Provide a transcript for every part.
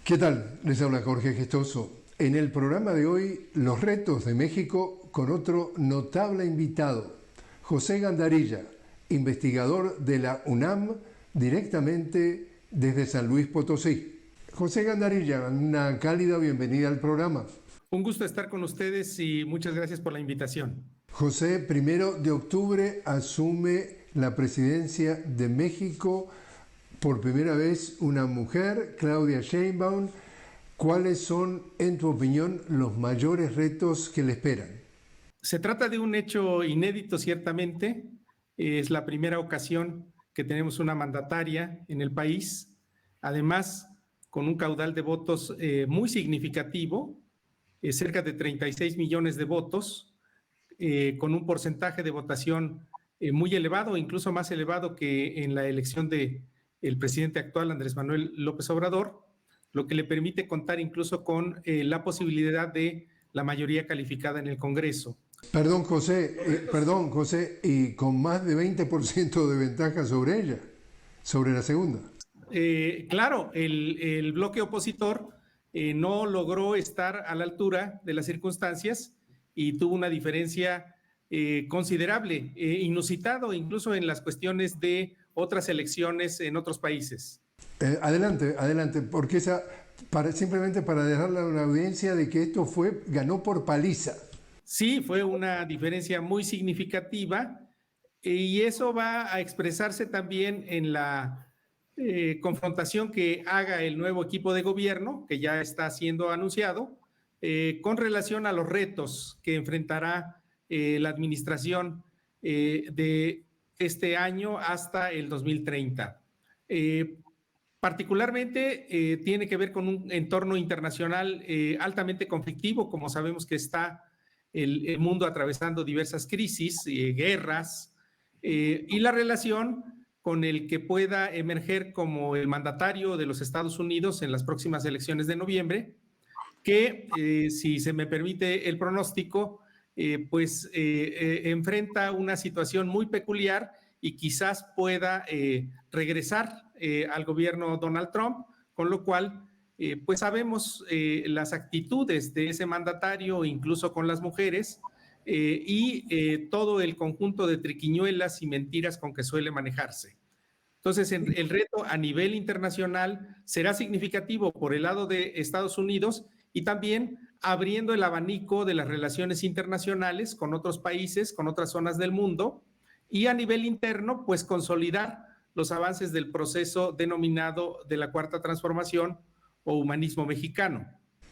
¿Qué tal? Les habla Jorge Gestoso. En el programa de hoy, los retos de México con otro notable invitado, José Gandarilla, investigador de la UNAM, directamente desde San Luis Potosí. José Gandarilla, una cálida bienvenida al programa. Un gusto estar con ustedes y muchas gracias por la invitación. José, 1 de octubre asume la presidencia de México. Por primera vez una mujer, Claudia Sheinbaum. ¿Cuáles son, en tu opinión, los mayores retos que le esperan? Se trata de un hecho inédito, ciertamente. Es la primera ocasión que tenemos una mandataria en el país, además con un caudal de votos muy significativo, cerca de 36 millones de votos, con un porcentaje de votación muy elevado, incluso más elevado que en la elección del presidente actual, Andrés Manuel López Obrador, lo que le permite contar incluso con la posibilidad de la mayoría calificada en el Congreso. Perdón, José, y con más de 20% de ventaja sobre ella, sobre la segunda. Claro, el bloque opositor no logró estar a la altura de las circunstancias y tuvo una diferencia considerable, inusitado incluso en las cuestiones de otras elecciones en otros países. Adelante, porque simplemente para dejarle a la audiencia de que esto ganó por paliza. Sí, fue una diferencia muy significativa y eso va a expresarse también en la confrontación que haga el nuevo equipo de gobierno, que ya está siendo anunciado, con relación a los retos que enfrentará la administración de este año hasta el 2030. Particularmente tiene que ver con un entorno internacional altamente conflictivo, como sabemos que está el mundo atravesando diversas crisis, guerras, y la relación con el que pueda emerger como el mandatario de los Estados Unidos en las próximas elecciones de noviembre, que si se me permite el pronóstico, enfrenta una situación muy peculiar y quizás pueda regresar al gobierno Donald Trump, con lo cual pues sabemos las actitudes de ese mandatario, incluso con las mujeres, y todo el conjunto de triquiñuelas y mentiras con que suele manejarse. Entonces, el reto a nivel internacional será significativo por el lado de Estados Unidos y también abriendo el abanico de las relaciones internacionales con otros países, con otras zonas del mundo, y a nivel interno, pues consolidar los avances del proceso denominado de la Cuarta Transformación o humanismo mexicano.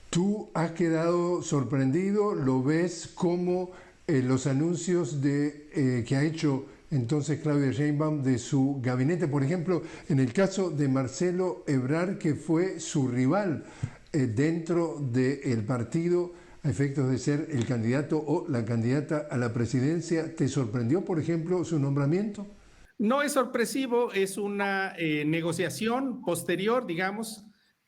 ¿Tú has quedado sorprendido? ¿Lo ves como los anuncios que ha hecho entonces Claudia Sheinbaum de su gabinete? Por ejemplo, en el caso de Marcelo Ebrard, que fue su rival dentro del partido a efectos de ser el candidato o la candidata a la presidencia, ¿te sorprendió, por ejemplo, su nombramiento? No es sorpresivo, es una negociación posterior, digamos,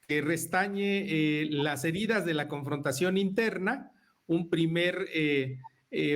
que restañe las heridas de la confrontación interna, un primer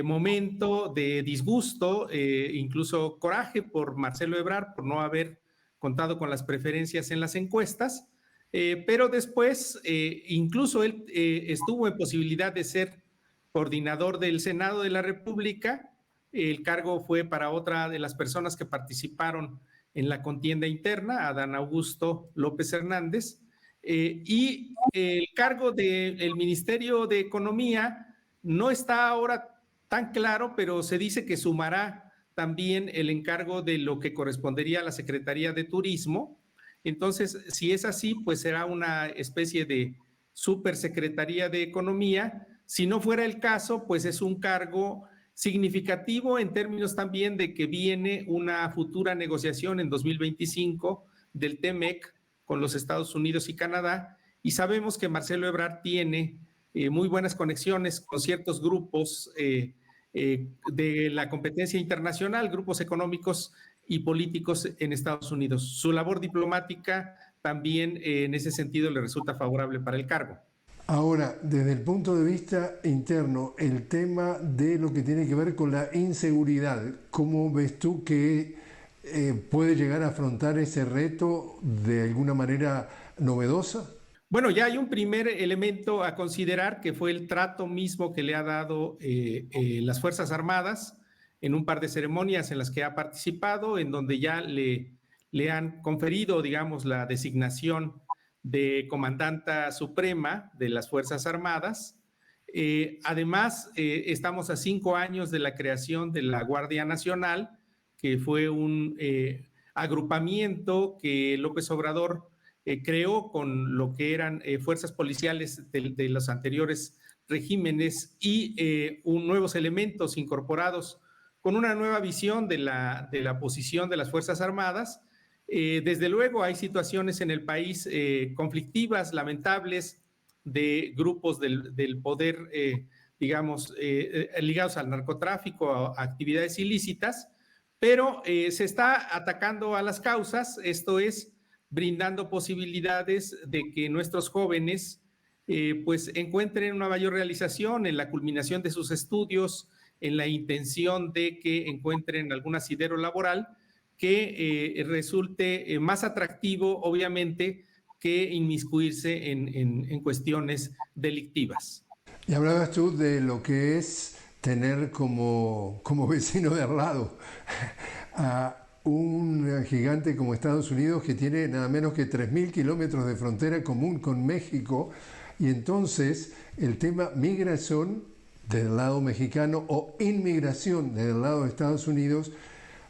momento de disgusto, incluso coraje por Marcelo Ebrard, por no haber contado con las preferencias en las encuestas, pero después incluso él estuvo en posibilidad de ser coordinador del Senado de la República. El cargo fue para otra de las personas que participaron en la contienda interna, Adán Augusto López Hernández, y el cargo del Ministerio de Economía no está ahora tan claro, pero se dice que sumará también el encargo de lo que correspondería a la Secretaría de Turismo. Entonces, si es así, pues será una especie de supersecretaría de Economía. Si no fuera el caso, pues es un cargo significativo en términos también de que viene una futura negociación en 2025 del TEMEC con los Estados Unidos y Canadá, y sabemos que Marcelo Ebrard tiene muy buenas conexiones con ciertos grupos de la competencia internacional, grupos económicos y políticos en Estados Unidos. Su labor diplomática también en ese sentido le resulta favorable para el cargo. Ahora, desde el punto de vista interno, el tema de lo que tiene que ver con la inseguridad, ¿cómo ves tú que puede llegar a afrontar ese reto de alguna manera novedosa? Bueno, ya hay un primer elemento a considerar que fue el trato mismo que le ha dado las Fuerzas Armadas en un par de ceremonias en las que ha participado, en donde ya le han conferido, digamos, la designación de comandanta suprema de las Fuerzas Armadas. Además, estamos a 5 años de la creación de la Guardia Nacional, que fue un agrupamiento que López Obrador creó con lo que eran fuerzas policiales de los anteriores regímenes y nuevos elementos incorporados con una nueva visión de la posición de las Fuerzas Armadas. Desde luego hay situaciones en el país conflictivas, lamentables, de grupos del poder, digamos, ligados al narcotráfico, a actividades ilícitas, pero se está atacando a las causas, esto es, brindando posibilidades de que nuestros jóvenes pues encuentren una mayor realización en la culminación de sus estudios, en la intención de que encuentren algún asidero laboral que resulte más atractivo, obviamente, que inmiscuirse en cuestiones delictivas. Y hablabas tú de lo que es tener como vecino de al lado a un gigante como Estados Unidos, que tiene nada menos que 3.000 kilómetros de frontera común con México, y entonces el tema migración del lado mexicano o inmigración del lado de Estados Unidos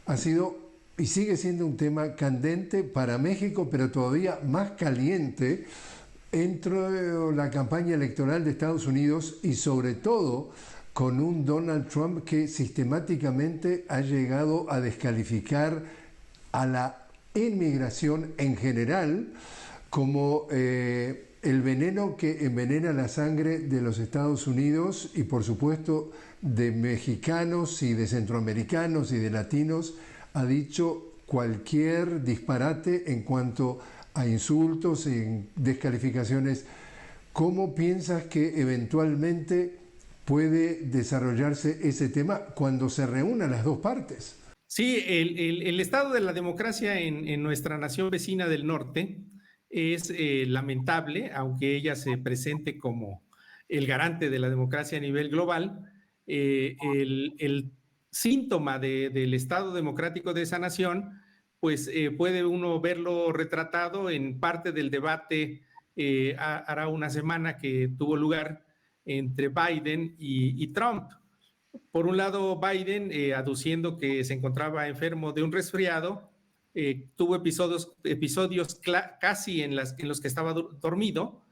ha sido y sigue siendo un tema candente para México, pero todavía más caliente entre la campaña electoral de Estados Unidos y sobre todo con un Donald Trump que sistemáticamente ha llegado a descalificar a la inmigración en general como el veneno que envenena la sangre de los Estados Unidos y por supuesto de mexicanos y de centroamericanos y de latinos. Ha dicho cualquier disparate en cuanto a insultos y descalificaciones. ¿Cómo piensas que eventualmente puede desarrollarse ese tema cuando se reúnan las dos partes? Sí, el estado de la democracia en nuestra nación vecina del norte es lamentable, aunque ella se presente como el garante de la democracia a nivel global. El síntoma del estado democrático de esa nación, pues puede uno verlo retratado en parte del debate hará una semana que tuvo lugar entre Biden y Trump. Por un lado, Biden, aduciendo que se encontraba enfermo de un resfriado, tuvo episodios casi en los que estaba dormido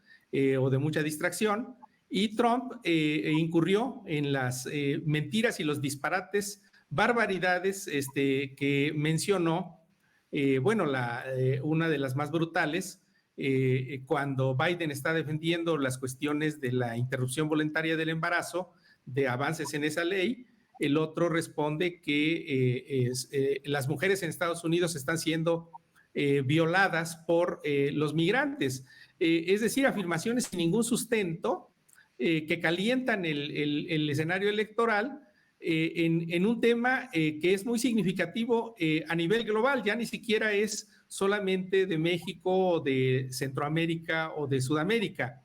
o de mucha distracción, y Trump incurrió en las mentiras y los disparates, barbaridades que mencionó. Bueno, una de las más brutales, cuando Biden está defendiendo las cuestiones de la interrupción voluntaria del embarazo, de avances en esa ley. El otro responde que las mujeres en Estados Unidos están siendo violadas por los migrantes. Es decir, afirmaciones sin ningún sustento que calientan el escenario electoral en un tema que es muy significativo a nivel global. Ya ni siquiera es solamente de México, de Centroamérica o de Sudamérica.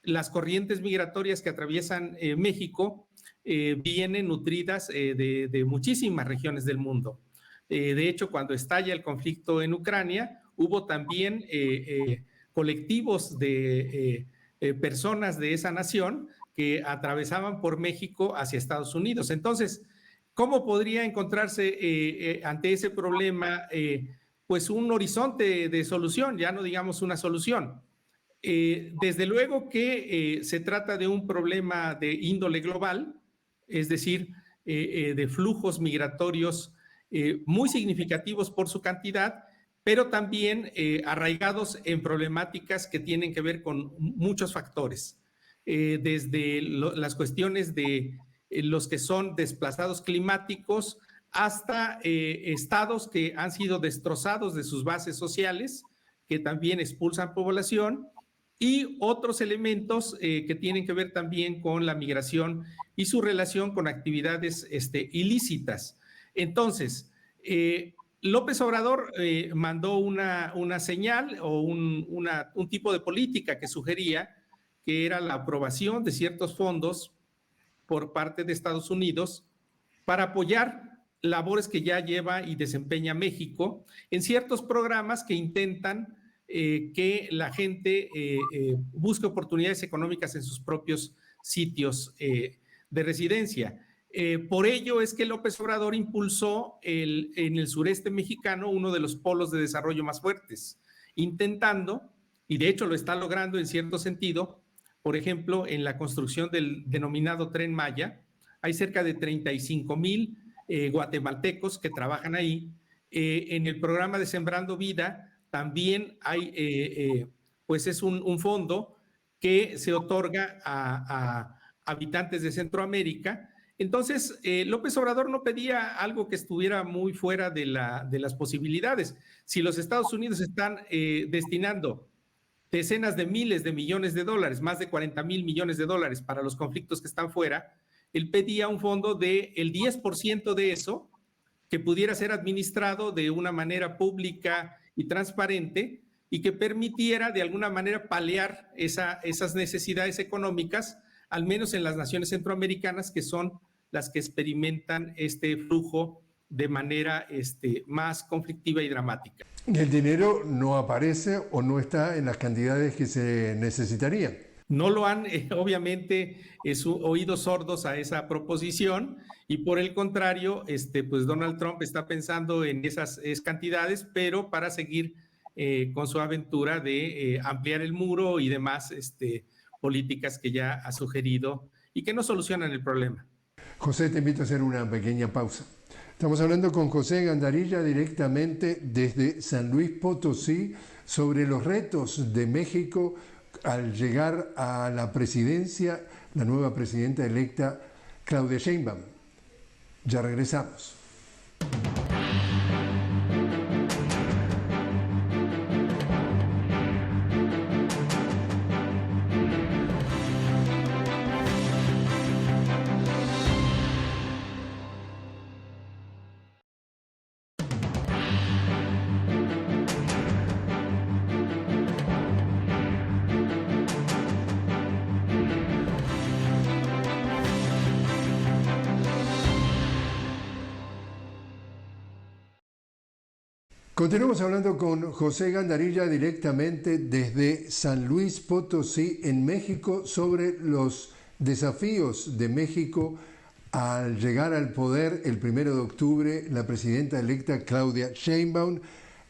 Las corrientes migratorias que atraviesan México vienen nutridas de muchísimas regiones del mundo. De hecho, cuando estalla el conflicto en Ucrania, hubo también colectivos de personas de esa nación que atravesaban por México hacia Estados Unidos. Entonces, ¿cómo podría encontrarse ante ese problema pues un horizonte de solución? Ya no digamos una solución. Desde luego que se trata de un problema de índole global, es decir, de flujos migratorios muy significativos por su cantidad, pero también arraigados en problemáticas que tienen que ver con muchos factores, desde las cuestiones de los que son desplazados climáticos hasta estados que han sido destrozados de sus bases sociales, que también expulsan población, y otros elementos que tienen que ver también con la migración y su relación con actividades ilícitas. Entonces, López Obrador mandó una señal o un tipo de política que sugería que era la aprobación de ciertos fondos por parte de Estados Unidos para apoyar labores que ya lleva y desempeña México en ciertos programas que intentan que la gente busque oportunidades económicas en sus propios sitios de residencia. Por ello es que López Obrador impulsó en el sureste mexicano uno de los polos de desarrollo más fuertes, intentando, y de hecho lo está logrando en cierto sentido, por ejemplo, en la construcción del denominado Tren Maya. Hay cerca de 35,000 guatemaltecos que trabajan ahí. En el programa de Sembrando Vida también hay, pues es un fondo que se otorga a habitantes de Centroamérica. Entonces, López Obrador no pedía algo que estuviera muy fuera de las posibilidades. Si los Estados Unidos están destinando decenas de miles de millones de dólares, más de 40,000 millones de dólares para los conflictos que están fuera, él pedía un fondo del 10% de eso que pudiera ser administrado de una manera pública y transparente y que permitiera de alguna manera paliar esas necesidades económicas, al menos en las naciones centroamericanas, que son las que experimentan este flujo de manera más conflictiva y dramática. El dinero no aparece o no está en las cantidades que se necesitarían. No lo han, obviamente, oídos sordos a esa proposición y por el contrario, pues Donald Trump está pensando en esas cantidades, pero para seguir con su aventura de ampliar el muro y demás políticas que ya ha sugerido y que no solucionan el problema. José, te invito a hacer una pequeña pausa. Estamos hablando con José Gandarilla directamente desde San Luis Potosí sobre los retos de México al llegar a la presidencia, la nueva presidenta electa Claudia Sheinbaum. Ya regresamos. Continuamos hablando con José Gandarilla directamente desde San Luis Potosí, en México, sobre los desafíos de México al llegar al poder el 1 de octubre la presidenta electa Claudia Sheinbaum.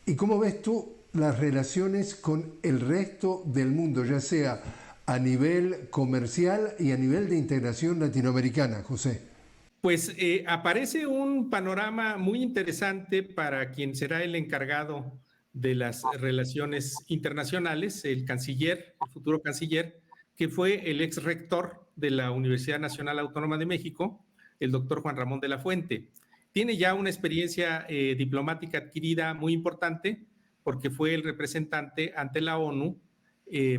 ¿Y cómo ves tú las relaciones con el resto del mundo, ya sea a nivel comercial y a nivel de integración latinoamericana, José? Pues aparece un panorama muy interesante para quien será el encargado de las relaciones internacionales, el canciller, el futuro canciller, que fue el ex rector de la Universidad Nacional Autónoma de México, el doctor Juan Ramón de la Fuente. Tiene ya una experiencia diplomática adquirida muy importante porque fue el representante ante la ONU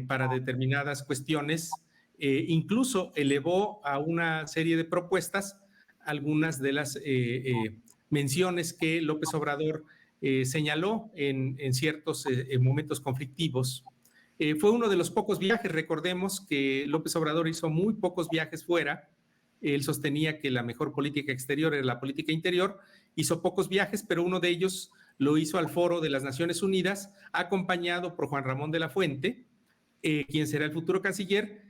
para determinadas cuestiones, incluso elevó a una serie de propuestas algunas de las menciones que López Obrador señaló en ciertos momentos conflictivos. Fue uno de los pocos viajes, recordemos que López Obrador hizo muy pocos viajes fuera. Él sostenía que la mejor política exterior era la política interior, hizo pocos viajes, pero uno de ellos lo hizo al Foro de las Naciones Unidas, acompañado por Juan Ramón de la Fuente, quien será el futuro canciller,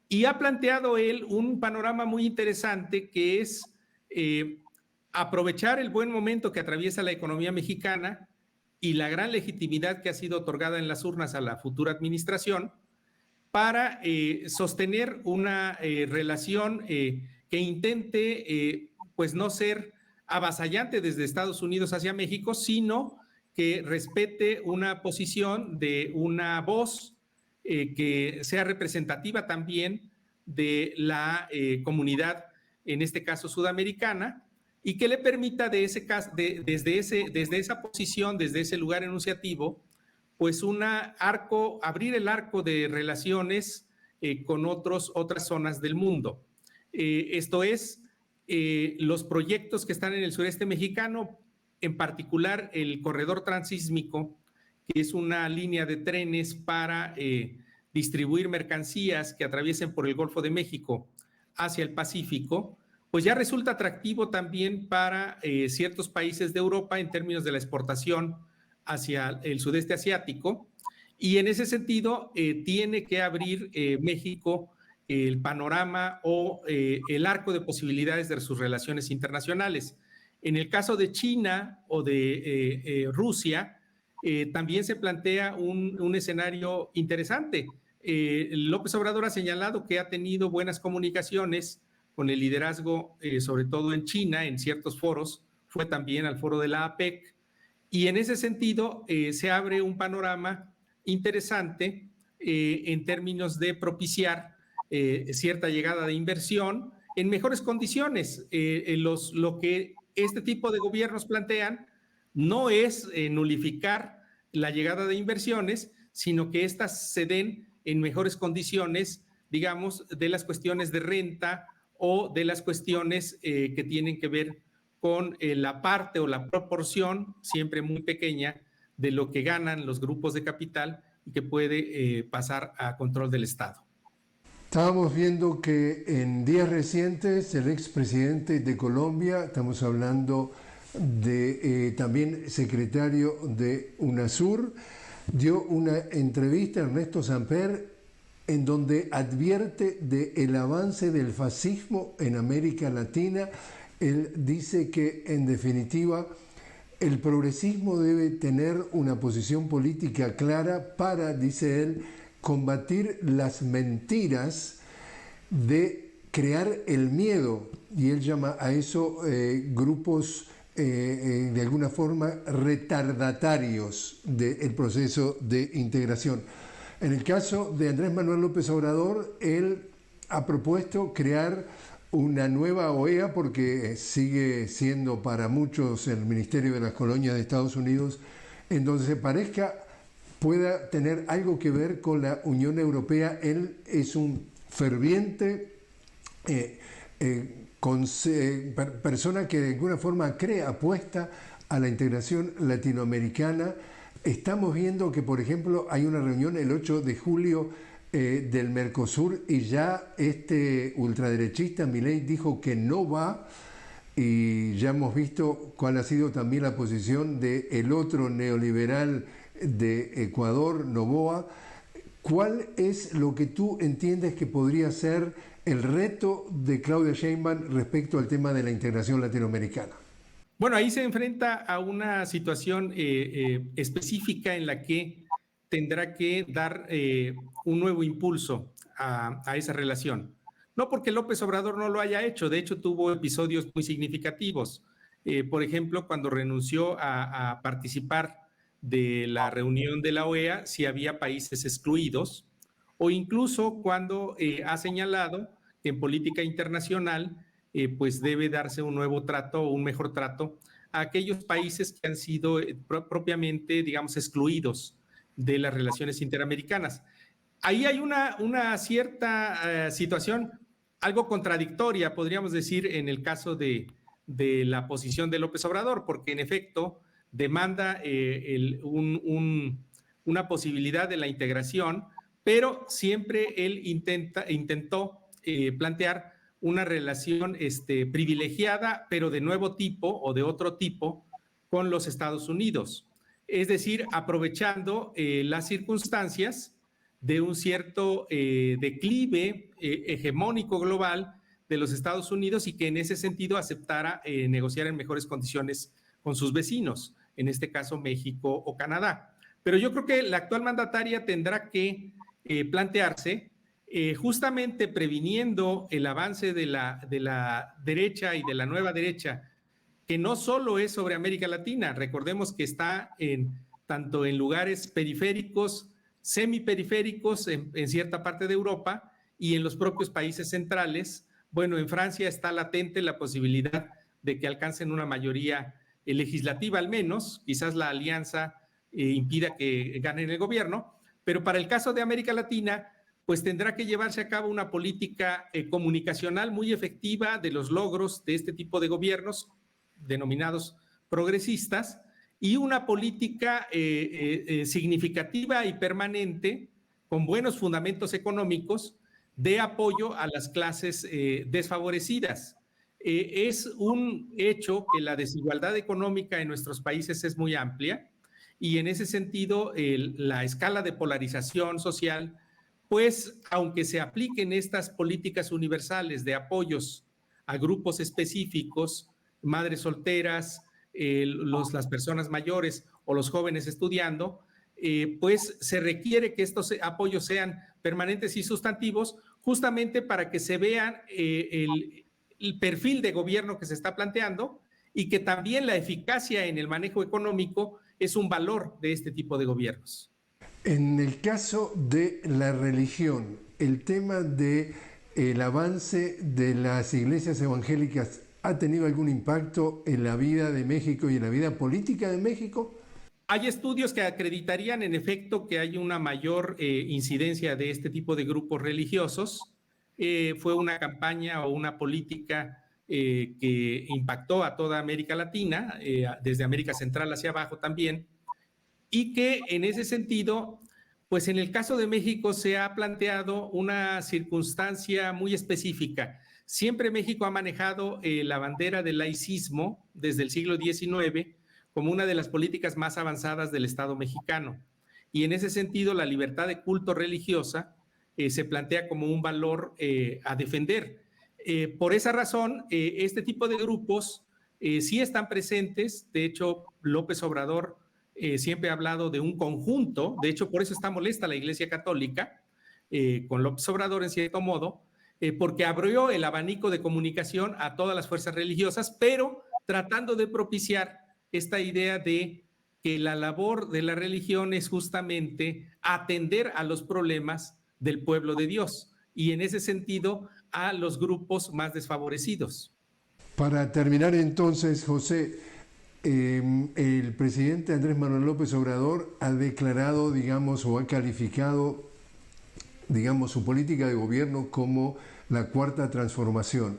y ha planteado él un panorama muy interesante que es aprovechar el buen momento que atraviesa la economía mexicana y la gran legitimidad que ha sido otorgada en las urnas a la futura administración para sostener una relación que intente pues no ser avasallante desde Estados Unidos hacia México, sino que respete una posición de una voz que sea representativa también de la comunidad, en este caso sudamericana, y que le permita desde esa posición, desde ese lugar enunciativo, pues abrir el arco de relaciones con otras zonas del mundo. Esto es, los proyectos que están en el sureste mexicano en particular el corredor transísmico, que es una línea de trenes para distribuir mercancías que atraviesen por el Golfo de México hacia el Pacífico, pues ya resulta atractivo también para ciertos países de Europa en términos de la exportación hacia el sudeste asiático, y en ese sentido tiene que abrir México el panorama o el arco de posibilidades de sus relaciones internacionales. En el caso de China o de Rusia, también se plantea un escenario interesante. López Obrador ha señalado que ha tenido buenas comunicaciones con el liderazgo, sobre todo en China, en ciertos foros, fue también al foro de la APEC, y en ese sentido se abre un panorama interesante en términos de propiciar cierta llegada de inversión en mejores condiciones. Lo que este tipo de gobiernos plantean no es nulificar la llegada de inversiones, sino que éstas se den en mejores condiciones, digamos, de las cuestiones de renta o de las cuestiones que tienen que ver con la parte o la proporción, siempre muy pequeña, de lo que ganan los grupos de capital y que puede pasar a control del Estado. Estábamos viendo que en días recientes el expresidente de Colombia, estamos hablando de también secretario de UNASUR, dio una entrevista a Ernesto Samper en donde advierte del avance del fascismo en América Latina. Él dice que en definitiva el progresismo debe tener una posición política clara para, dice él, combatir las mentiras de crear el miedo, y él llama a eso grupos de alguna forma retardatarios del proceso de integración. En el caso de Andrés Manuel López Obrador, él ha propuesto crear una nueva OEA porque sigue siendo para muchos el Ministerio de las Colonias de Estados Unidos, en donde se parezca pueda tener algo que ver con la Unión Europea. Él es un ferviente persona que de alguna forma apuesta a la integración latinoamericana. Estamos viendo que, por ejemplo, hay una reunión el 8 de julio del Mercosur y ya este ultraderechista Milei dijo que no va, y ya hemos visto cuál ha sido también la posición del otro neoliberal de Ecuador, Noboa. ¿Cuál es lo que tú entiendes que podría ser el reto de Claudia Sheinbaum respecto al tema de la integración latinoamericana? Bueno, ahí se enfrenta a una situación específica en la que tendrá que dar un nuevo impulso a esa relación. No porque López Obrador no lo haya hecho, de hecho tuvo episodios muy significativos. Por ejemplo, cuando renunció a participar de la reunión de la OEA, si había países excluidos, o incluso cuando ha señalado que en política internacional pues debe darse un nuevo trato, un mejor trato a aquellos países que han sido propiamente, digamos, excluidos de las relaciones interamericanas. Ahí hay una cierta situación algo contradictoria, podríamos decir, en el caso de la posición de López Obrador, porque en efecto demanda una posibilidad de la integración, pero siempre él intentó plantear una relación privilegiada, pero de nuevo tipo o de otro tipo con los Estados Unidos. Es decir, aprovechando las circunstancias de un cierto declive hegemónico global de los Estados Unidos, y que en ese sentido aceptara negociar en mejores condiciones con sus vecinos, en este caso México o Canadá. Pero yo creo que la actual mandataria tendrá que plantearse, justamente previniendo el avance de la derecha y de la nueva derecha, que no solo es sobre América Latina. Recordemos que está tanto en lugares periféricos, semiperiféricos, en cierta parte de Europa y en los propios países centrales. Bueno, en Francia está latente la posibilidad de que alcancen una mayoría legislativa al menos, quizás la alianza impida que ganen el gobierno, pero para el caso de América Latina, pues tendrá que llevarse a cabo una política comunicacional muy efectiva de los logros de este tipo de gobiernos, denominados progresistas y una política significativa y permanente con buenos fundamentos económicos de apoyo a las clases desfavorecidas. Es un hecho que la desigualdad económica en nuestros países es muy amplia y en ese sentido la escala de polarización social, pues aunque se apliquen estas políticas universales de apoyos a grupos específicos, madres solteras, las personas mayores o los jóvenes estudiando, pues se requiere que estos apoyos sean permanentes y sustantivos justamente para que se vean el perfil de gobierno que se está planteando y que también la eficacia en el manejo económico es un valor de este tipo de gobiernos. En el caso de la religión, el tema del avance de las iglesias evangélicas ha tenido algún impacto en la vida de México y en la vida política de México. Hay estudios que acreditarían en efecto que hay una mayor incidencia de este tipo de grupos religiosos. Fue una campaña o una política que impactó a toda América Latina, desde América Central hacia abajo también, y que en ese sentido, pues en el caso de México se ha planteado una circunstancia muy específica. Siempre México ha manejado la bandera del laicismo desde el siglo XIX como una de las políticas más avanzadas del Estado mexicano. Y en ese sentido, la libertad de culto religiosa se plantea como un valor a defender. Por esa razón, este tipo de grupos sí están presentes. De hecho, López Obrador siempre ha hablado de un conjunto. De hecho, por eso está molesta la Iglesia Católica con López Obrador, en cierto modo, porque abrió el abanico de comunicación a todas las fuerzas religiosas, pero tratando de propiciar esta idea de que la labor de la religión es justamente atender a los problemas del pueblo de Dios y en ese sentido a los grupos más desfavorecidos. Para terminar entonces, José, el presidente Andrés Manuel López Obrador ha declarado, digamos, o ha calificado, digamos, su política de gobierno como la cuarta transformación.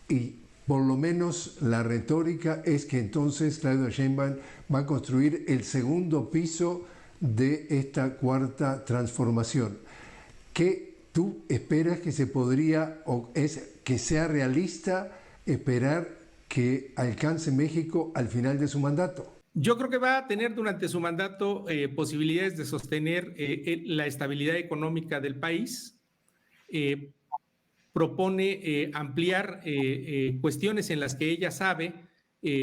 Y por lo menos la retórica es que entonces Claudia Sheinbaum va a construir el segundo piso de esta cuarta transformación. ¿Qué tú esperas que se podría, o es que sea realista esperar que alcance México al final de su mandato? Yo creo que va a tener durante su mandato posibilidades de sostener la estabilidad económica del país. Propone ampliar cuestiones en las que ella sabe,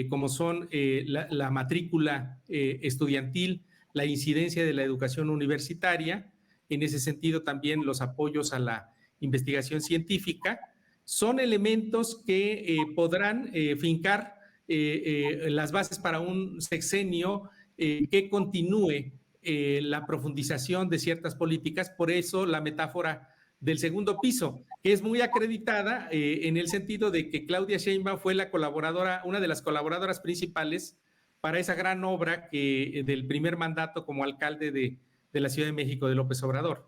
como son la matrícula estudiantil, la incidencia de la educación universitaria, en ese sentido también los apoyos a la investigación científica, son elementos que podrán fincar las bases para un sexenio que continúe la profundización de ciertas políticas. Por eso la metáfora del segundo piso, que es muy acreditada en el sentido de que Claudia Sheinbaum fue la colaboradora, una de las colaboradoras principales para esa gran obra del primer mandato como alcalde de la Ciudad de México de López Obrador.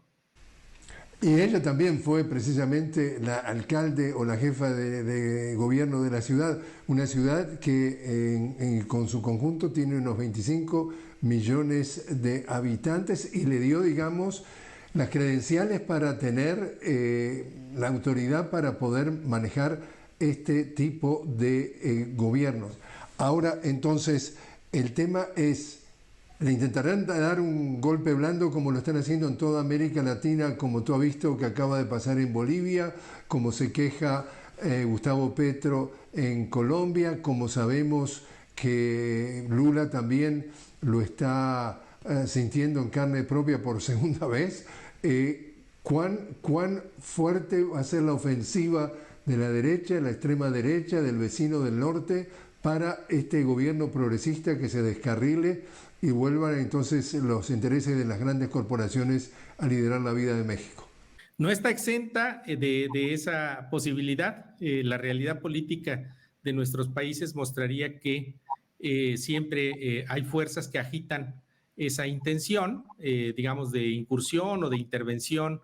Y ella también fue precisamente la alcalde o la jefa de gobierno de la ciudad, una ciudad que con su conjunto tiene unos 25 millones de habitantes y le dio, digamos, las credenciales para tener la autoridad para poder manejar este tipo de gobiernos. Ahora, entonces, el tema es, ¿le intentarán dar un golpe blando como lo están haciendo en toda América Latina, como tú has visto que acaba de pasar en Bolivia, como se queja Gustavo Petro en Colombia, como sabemos que Lula también lo está sintiendo en carne propia por segunda vez? ¿Cuán fuerte va a ser la ofensiva de la derecha, la extrema derecha, del vecino del norte, para este gobierno progresista que se descarrile y vuelvan entonces los intereses de las grandes corporaciones a liderar la vida de México? No está exenta de esa posibilidad. La realidad política de nuestros países mostraría que siempre hay fuerzas que agitan esa intención, digamos, de incursión o de intervención,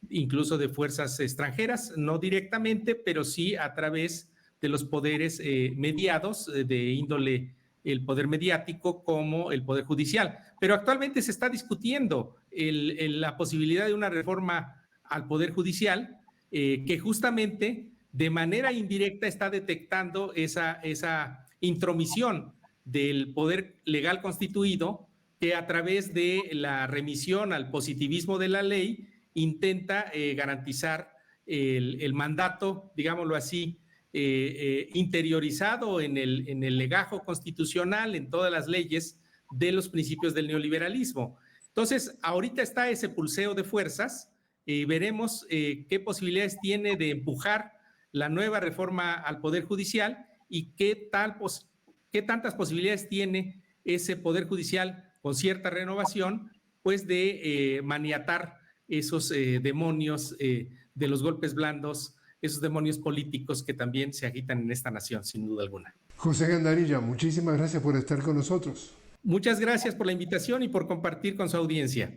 incluso de fuerzas extranjeras, no directamente, pero sí a través de los poderes mediados de índole el poder mediático como el poder judicial. Pero actualmente se está discutiendo la posibilidad de una reforma al poder judicial que justamente de manera indirecta está detectando esa intromisión del poder legal constituido que a través de la remisión al positivismo de la ley intenta garantizar el mandato, digámoslo así, interiorizado en el legajo constitucional, en todas las leyes de los principios del neoliberalismo. Entonces, ahorita está ese pulseo de fuerzas y veremos qué posibilidades tiene de empujar la nueva reforma al Poder Judicial y qué tantas posibilidades tiene ese Poder Judicial con cierta renovación, pues de maniatar esos demonios de los golpes blandos, esos demonios políticos que también se agitan en esta nación, sin duda alguna. José Gandarilla, muchísimas gracias por estar con nosotros. Muchas gracias por la invitación y por compartir con su audiencia.